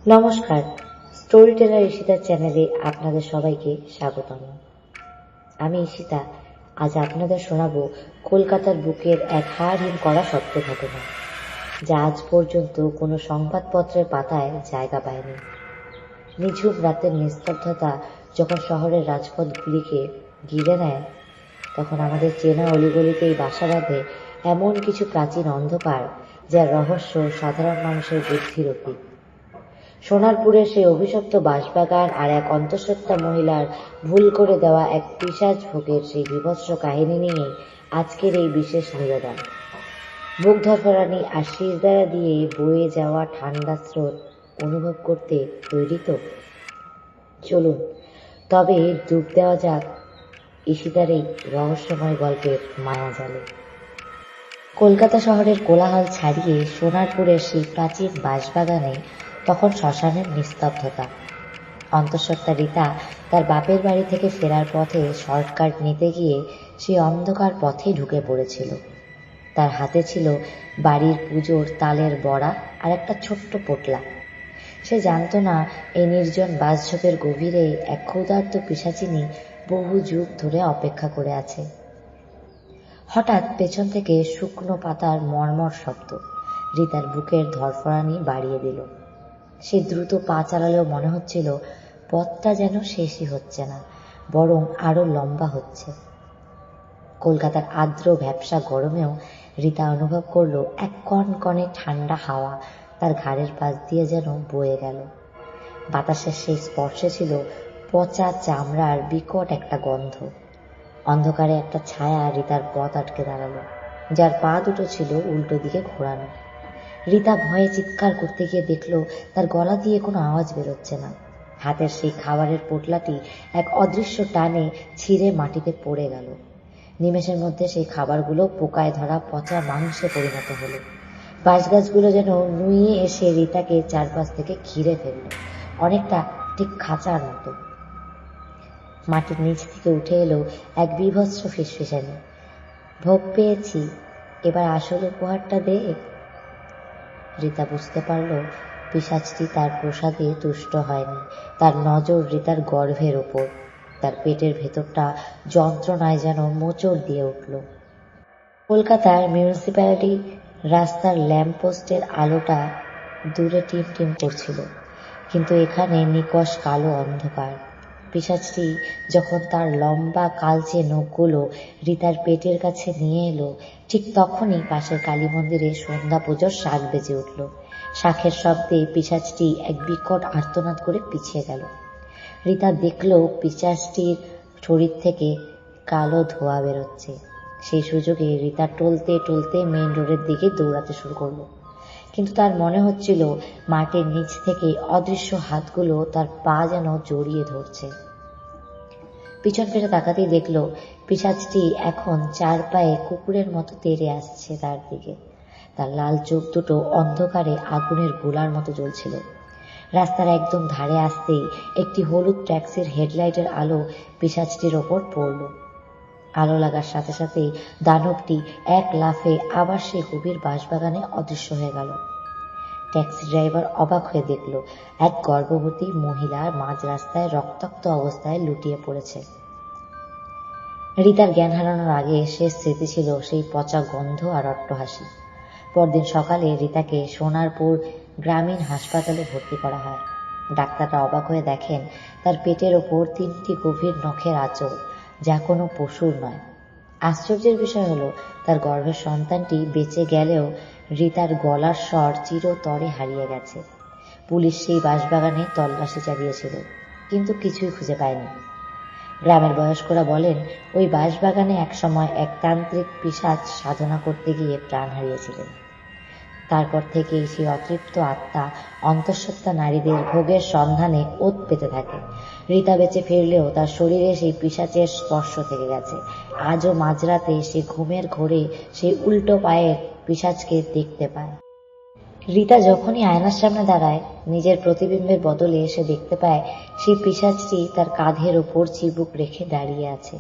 নমস্কার, story teller ঈশিতার চ্যানেলে আপনাদের সবাইকে স্বাগতম। আমি ঈশিতা। আজ আপনাদের শোনাবো কলকাতার বুকের এক হাড়হিম করা সত্য ঘটনা, যা আজ পর্যন্ত কোনো সংবাদপত্রের পাতায় জায়গা পায়নি। নিঝুম রাতের নিস্তব্ধতা যখন শহরের রাজপথগুলিকে ঘিরে নেয়, তখন আমাদের চেনা অলিগলিতেই বাসা বাঁধে এমন কিছু প্রাচীন অন্ধকার, যার রহস্য সাধারণ মানুষের বুদ্ধির অতীত। সোনারপুরের সেই অভিশপ্ত বাঁশবাগান আর এক অন্তঃসত্ত্বা মহিলার ভুল করে দেওয়া এক পিশাচ ভোগের সেই বীভৎস কাহিনী নিয়ে আজকের এই বিশেষ নিবেদন। বুক ধরফরানি আর শিরদাঁড়া দিয়ে বয়ে যাওয়া ঠান্ডা স্রোত অনুভব করতে তৈরি তো? চলুন তবে ডুব দেওয়া যাক ঈশিতার এই রহস্যময় গল্পের মায়াজালে। কলকাতা শহরের কোলাহল ছাড়িয়ে সোনারপুরের সেই প্রাচীন বাঁশবাগানে তখন শ্মশানের নিস্তব্ধতা। অন্তঃসত্ত্বা রীতা তার বাপের বাড়ি থেকে ফেরার পথে শর্টকাট নিতে গিয়ে সেই অন্ধকার পথেই ঢুকে পড়েছিল। তার হাতে ছিল বাড়ির পুজোর তালের বড়া আর একটা ছোট্ট পোটলা। সে জানত না এই নির্জন বাঁশঝোপের গভীরে এক ক্ষুধার্ত পিশাচিনী বহু যুগ ধরে অপেক্ষা করে আছে। হঠাৎ পেছন থেকে শুকনো পাতার মর্মর শব্দ রীতার বুকের ধরফরানি বাড়িয়ে দিল। সে দ্রুত পা চালালেও মনে হচ্ছিল পথটা যেন শেষই হচ্ছে না, বরং আরো লম্বা হচ্ছে। কলকাতার আর্দ্র ভ্যাপসা গরমেও রীতা অনুভব করল এক কনকনে ঠান্ডা হাওয়া তার ঘাড়ের পাশ দিয়ে যেন বয়ে গেল। বাতাসের সেই স্পর্শে ছিল পচা চামড়ার বিকট একটা গন্ধ। অন্ধকারে একটা ছায়া রীতার পথ আটকে দাঁড়ালো, যার পা দুটো ছিল উল্টো দিকে ঘোরানো। রীতা ভয়ে চিৎকার করতে গিয়ে দেখল তার গলা দিয়ে কোনো আওয়াজ বেরোচ্ছে না। হাতের সেই খাবারের পোটলাটি এক অদৃশ্য টানে ছিঁড়ে মাটিতে পড়ে গেল। নিমেষের মধ্যে সেই খাবারগুলো পোকায় ধরা পচা মাংসে পরিণত হলো। বাঁশগাছগুলো যেন নুইয়ে এসে রীতাকে চারপাশ থেকে ঘিরে ফেলল, অনেকটা ঠিক খাঁচার মতো। মাটির নিচ থেকে উঠে এলো এক বীভৎস ফিসফিসানি। ভোগ পেয়েছি, এবার আসল উপহারটা দে। রীতা বুঝতে পারল পিশাচটি তার প্রসাদে তুষ্ট হয়নি। তার নজর রীতার গর্ভের ওপর। তার পেটের ভেতরটা যন্ত্রণায় যেন মোচড় দিয়ে উঠল। কলকাতার মিউনিসিপ্যালিটি রাস্তার ল্যাম্পপোস্টের আলোটা দূরে টিম টিম করছিল, কিন্তু এখানে নিকষ কালো অন্ধকার। পিশাচটি যখন তার লম্বা কালচে নখগুলো রীতার পেটের কাছে নিয়ে এলো, ঠিক তখনই পাশের কালী মন্দিরে সন্ধ্যা পুজোর শাঁখ বেজে উঠল। শাঁখের শব্দে পিশাচটি এক বিকট আর্তনাদ করে পিছিয়ে গেল। রীতা দেখল পিশাচটির শরীর থেকে কালো ধোঁয়া বেরোচ্ছে। সেই সুযোগে রীতা টলতে টলতে মেইন রোডের দিকে দৌড়াতে শুরু করলো, কিন্তু তার মনে হচ্ছিল মাটির নিচ থেকে অদৃশ্য হাতগুলো তার পা যেন জড়িয়ে ধরছে। পিছন ফিরে তাকাতেই দেখল পিশাচটি এখন চার পায়ে কুকুরের মতো তেড়ে আসছে তার দিকে। তার লাল চোখ দুটো অন্ধকারে আগুনের গোলার মতো জ্বলছিল। রাস্তার একদম ধারে আসতেই একটি হলুদ ট্যাক্সির হেডলাইটের আলো পিশাচটির ওপর পড়ল। আলো লাগার সাথে সাথেই দানবটি এক লাফে আবার সেই গভীর বাঁশবাগানে অদৃশ্য হয়ে গেল। ট্যাক্সি ড্রাইভার অবাক হয়ে দেখল এক গর্ভবতী মহিলা মাঝ রাস্তায় রক্তাক্ত অবস্থায় লুটিয়ে পড়েছে। রীতার জ্ঞান হারানোর আগে শেষ স্মৃতি ছিল সেই পচা গন্ধ আর অট্টহাসি। পরদিন সকালে রীতাকে সোনারপুর গ্রামীণ হাসপাতালে ভর্তি করা হয়। ডাক্তাররা অবাক হয়ে দেখেন তার পেটের ওপর 3টি গভীর নখের আঁচড়, যা কোনো পশুর নয়। আশ্চর্যের বিষয় হলো তার গর্ভের সন্তানটি বেঁচে গেলেও রীতার গলার স্বর চিরতরে হারিয়ে গেছে। পুলিশ সেই বাঁশবাগানে তল্লাশি চালিয়েছিল, কিন্তু কিছুই খুঁজে পায়নি। গ্রামের বয়স্করা বলেন ওই বাঁশবাগানে একসময় এক তান্ত্রিক পিশাচ সাধনা করতে গিয়ে প্রাণ হারিয়েছিলেন। তারপর থেকেই সেই অতৃপ্ত আত্মা অন্তঃসত্ত্বা নারীদের ভোগের সন্ধানে ওত পেতে থাকে। রীতা বেঁচে ফিরলেও তার শরীরে সেই পিশাচের স্পর্শ থেকে গেছে। আজও মাঝরাতে সে ঘুমের ঘোরে সেই উল্টো পায়ের পিশাচকে দেখতে পায়। রীতা যখনই আয়নার সামনে দাঁড়ায়, নিজের প্রতিবিম্বের বদলে সে দেখতে পায় সেই পিশাচটি তার কাঁধের ওপর চিবুক রেখে দাঁড়িয়ে আছে।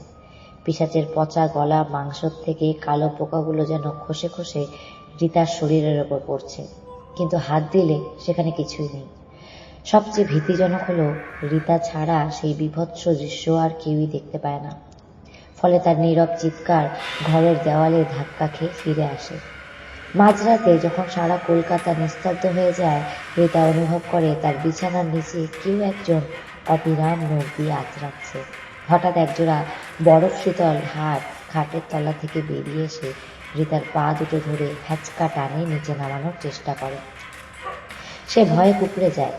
পিশাচের পচা গলা মাংস থেকে কালো পোকাগুলো যেন খসে খসে রীতার শরীরের ওপর পড়ছে, কিন্তু হাত দিলে সেখানে কিছুই নেই। সবচেয়ে ভীতিজনক হলো রীতা ছাড়া সেই বিভৎস দৃশ্য আর কেউই দেখতে পায় না। ফলে তার নীরব চিৎকার ঘরের দেওয়ালে ধাক্কা খেয়ে ফিরে আসে। মাঝরাতে যখন সারা কলকাতা নিস্তব্ধ হয়ে যায়, রীতা অনুভব করে তার বিছানার নিচে কেউ একজন অবিরাম নখ দিয়ে আঁচড়াচ্ছে। হঠাৎ একজোড়া বরফ শীতল হাত খাটের তলা থেকে বেরিয়ে এসে রীতার পা দুটো ধরে হ্যাচকা টানে নিচে নামানোর চেষ্টা করে। সে ভয়ে কুঁকড়ে যায়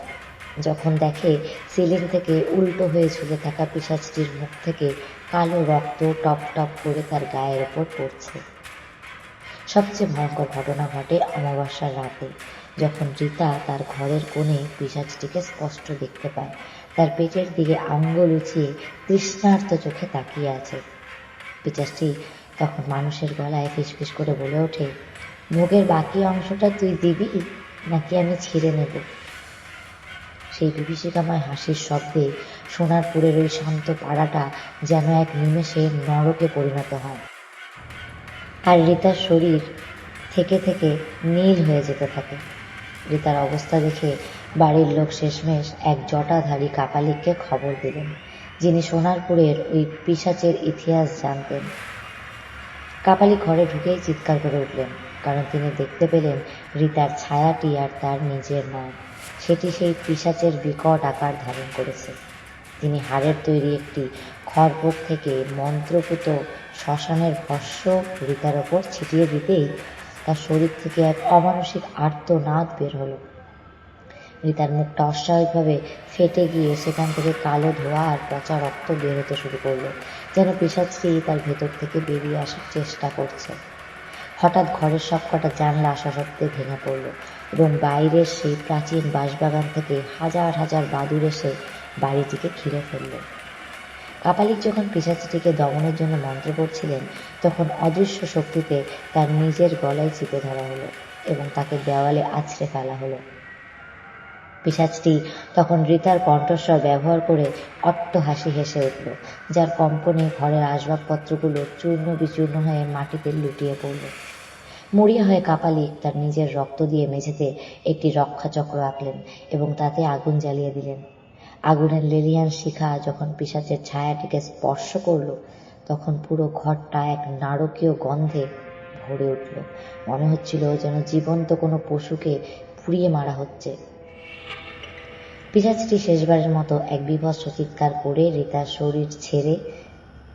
যখন দেখে সিলিং থেকে উল্টো হয়ে ঝুলে থাকা পিশাচটির মুখ থেকে কালো রক্ত টপ টপ করে তার গায়ের ওপর পড়ছে। সবচেয়ে ভয়ঙ্কর ঘটনা ঘটে অমাবস্যার রাতে, যখন রীতা তার ঘরের কোণে পিশাচটিকে স্পষ্ট দেখতে পায়। তার পেটের দিকে আঙ্গুল উঁচিয়ে তৃষ্ণার্ত চোখে তাকিয়ে আছে। পিশাচটি তখন মানুষের গলায় ফিসফিস করে বলে ওঠে, মুখের বাকি অংশটা তুই দিবি নাকি আমি ছিঁড়ে নেব? সেই বিভীষিকাময় হাসির শব্দে সোনারপুরের ওই শান্ত পাড়াটা যেন এক নিমেষে নরকে পরিণত হয়। আর রীতার শরীর থেকে থেকে নীল হয়ে যেতে থাকে। রীতার অবস্থা দেখে বাড়ির লোক শেষমেশ এক জটাধারী কাপালিককে খবর দিলেন, যিনি সোনারপুরের ওই পিশাচের ইতিহাস জানতেন। কাপালিক ঘরে ঢুকেই চিৎকার করে উঠলেন, কারণ তিনি দেখতে পেলেন রীতার ছায়াটি আর তার নিজের নয়, সেটি সেই পিশাচের বিকট আকার ধারণ করেছে। তিনি হাড়ের তৈরি একটি খড়পট থেকে মন্ত্রপুত শ্মশানের ভস্য রীতার ওপর ছিটিয়ে দিতেই তার শরীর থেকে এক অমানসিক আর্তনাদ বের হলো। রীতার মুখটা অস্বাভাবিকভাবে ফেটে গিয়ে সেখান থেকে কালো ধোঁয়া আর পচা রক্ত বের হতে শুরু করলো, যেন পিশাচটি তার ভেতর থেকে বেরিয়ে আসার চেষ্টা করছে। হঠাৎ ঘরের সবকটা জানলা সশব্দে ভেঙে পড়ল এবং বাইরের সেই প্রাচীন বাঁশবাগান থেকে হাজার হাজার বাদুড় এসে বাড়িটিকে ঘিরে ফেলল। কাপালিক যখন পিশাচটিকে দমনের জন্য মন্ত্র পড়ছিলেন, তখন অদৃশ্য শক্তিতে তার নিজের গলায় চিপে ধরা হলো এবং তাকে দেওয়ালে আছড়ে ফেলা হলো। পিশাচটি তখন রীতার কণ্ঠস্বর ব্যবহার করে অট্টহাসি হেসে উঠল, যার কম্পনে ঘরের আসবাবপত্রগুলো চূর্ণ বিচূর্ণ হয়ে মাটিতে লুটিয়ে পড়ল। মরিয়া হয়ে কাপালিক তার নিজের রক্ত দিয়ে মেঝেতে একটি রক্ষাচক্র আঁকলেন এবং তাতে আগুন জ্বালিয়ে দিলেন। আগুনের লেলিহান শিখা যখন পিশাচের ছায়াটিকে স্পর্শ করল, তখন পুরো ঘরটা এক নারকীয় গন্ধে ভরে উঠল। মনে হচ্ছিল যেন জীবন্ত কোনো পশুকে পুড়িয়ে মারা হচ্ছে। পিশাচটি শেষবারের মতো এক বীভৎস চিৎকার করে রীতার শরীর ছেড়ে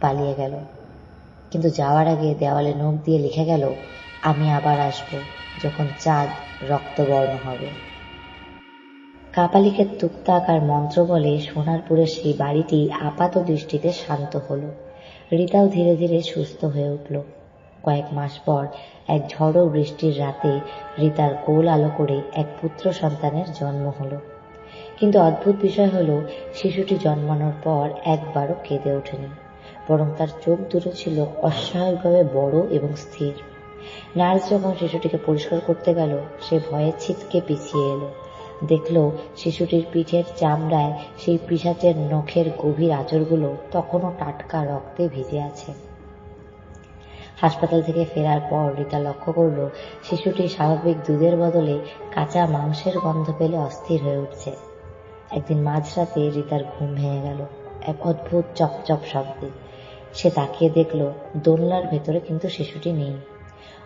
পালিয়ে গেল, কিন্তু যাওয়ার আগে দেওয়ালে নখ দিয়ে লিখে গেল, আমি আবার আসব যখন চাঁদ রক্তবর্ণ হবে। কাপালিকের তুকতাক আর মন্ত্র বলে সোনারপুরের সেই বাড়িটি আপাত দৃষ্টিতে শান্ত হলো। রীতাও ধীরে ধীরে সুস্থ হয়ে উঠল। কয়েক মাস পর এক ঝড়ো বৃষ্টির রাতে রীতার কোল আলো করে এক পুত্র সন্তানের জন্ম হলো। কিন্তু অদ্ভুত বিষয় হলো, শিশুটি জন্মানোর পর একবারও কেঁদে ওঠেনি, বরং তার চোখ দুটো ছিল অস্বাভাবিকভাবে বড় এবং স্থির। নার্স যখন শিশুটিকে পরিষ্কার করতে গেল, সে ভয়ে ছিটকে পিছিয়ে এলো। দেখল শিশুটির পিঠের চামড়ায় সেই পিশাচের নখের গভীর আঁচড়গুলো তখনও টাটকা রক্তে ভিজে আছে। হাসপাতাল থেকে ফেরার পর রীতা লক্ষ্য করল, শিশুটি স্বাভাবিক দুধের বদলে কাঁচা মাংসের গন্ধ পেলে অস্থির হয়ে উঠছে। একদিন মাঝরাতে রীতার ঘুম ভেঙে গেল এক অদ্ভুত চপচপ শব্দে। সে তাকিয়ে দেখল দোলনার ভেতরে কিন্তু শিশুটি নেই।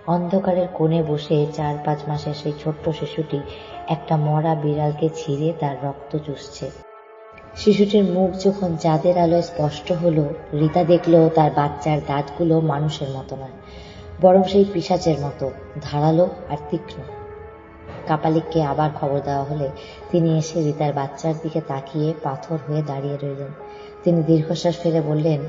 অন্ধকারের কোণে বসে 4-5 মাসের সেই ছোট্ট শিশুটি একটা মরা বিড়ালকে ছিঁড়ে তার রক্ত চুষছে। শিশুটির মুখ যখন চাঁদের আলোয় স্পষ্ট হলো, রীতা দেখল তার বাচ্চার দাঁতগুলো মানুষের মতো নয়, বরং সেই পিশাচের মতো ধারালো আর তীক্ষ্ণ। কাপালিককে আবার খবর দেওয়া হলে তিনি এসে রীতার বাচ্চার দিকে তাকিয়ে পাথর হয়ে দাঁড়িয়ে রইলেন। তিনি দীর্ঘশ্বাস ফেলে বললেন,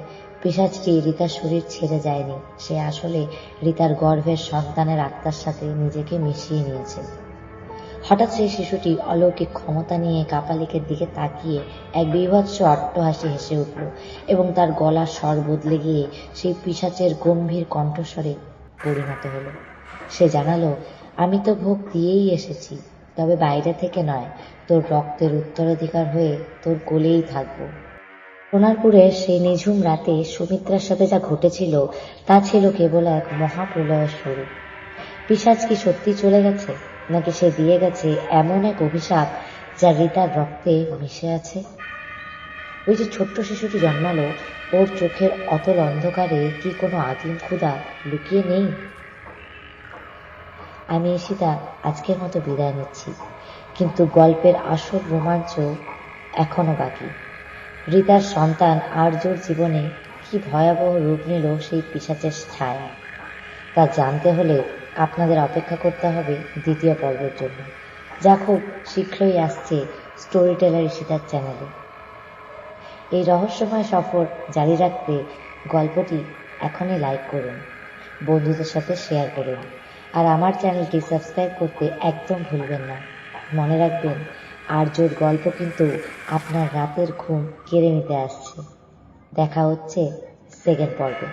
পিশাচটি রীতার শরীর ছেড়ে যায়নি, সে আসলে রীতার গর্ভের সন্তানের আত্মার সাথে নিজেকে মিশিয়ে নিয়েছে। হঠাৎ সেই শিশুটি অলৌকিক ক্ষমতা নিয়ে কাপালিকের দিকে তাকিয়ে এক বীভৎস অট্টহাসি হেসে উঠল এবং তার গলার স্বর বদলে গিয়ে সেই পিশাচের গম্ভীর কণ্ঠস্বরে পরিণত হলো। সে জানালো, আমি তো ভোগ দিয়েই এসেছি, তবে বাইরে থেকে নয়, তোর রক্তের উত্তরাধিকার হয়ে তোর কোলেই থাকবো। সোনারপুরের সেই নিঝুম রাতে সুমিত্রার সাথে যা ঘটেছিল তা ছিল কেবল এক মহাপ্রলয়ের শুরু। পিশাচ কি সত্যি চলে গেছে, নাকি সে দিয়ে গেছে এমন এক অভিশাপ যা রিতার রক্তে মিশে আছে। ওই যে ছোট্ট শিশুটি জন্মালো, ওর চোখের অতল অন্ধকারে কি কোনো আদিম ক্ষুধা লুকিয়ে নেই? আমি ঈশিতা আজকের মতো বিদায় নিচ্ছি, কিন্তু গল্পের আসল রোমাঞ্চ এখনো বাকি। রিতার সন্তান আর্যর জীবনে কি ভয়াবহ রূপ নিল সেই পিশাচের ছায়া, তা জানতে হলে আপনাদের অপেক্ষা করতে হবে দ্বিতীয় পর্বের জন্য, যা খুব শীঘ্রই আসছে স্টোরি টেলার ঈশিতার চ্যানেলে। এই রহস্যময় সফর জারি রাখতে গল্পটি এখনই লাইক করুন, বন্ধুদের সাথে শেয়ার করুন, আর আমার চ্যানেলটি সাবস্ক্রাইব করতে একদম ভুলবেন না। মনে রাখবেন, আর্যর গল্প কিন্তু আপনার রাতের ঘুম কেড়ে নিতে আসছে। দেখা হচ্ছে সেকেন্ড পর্বে।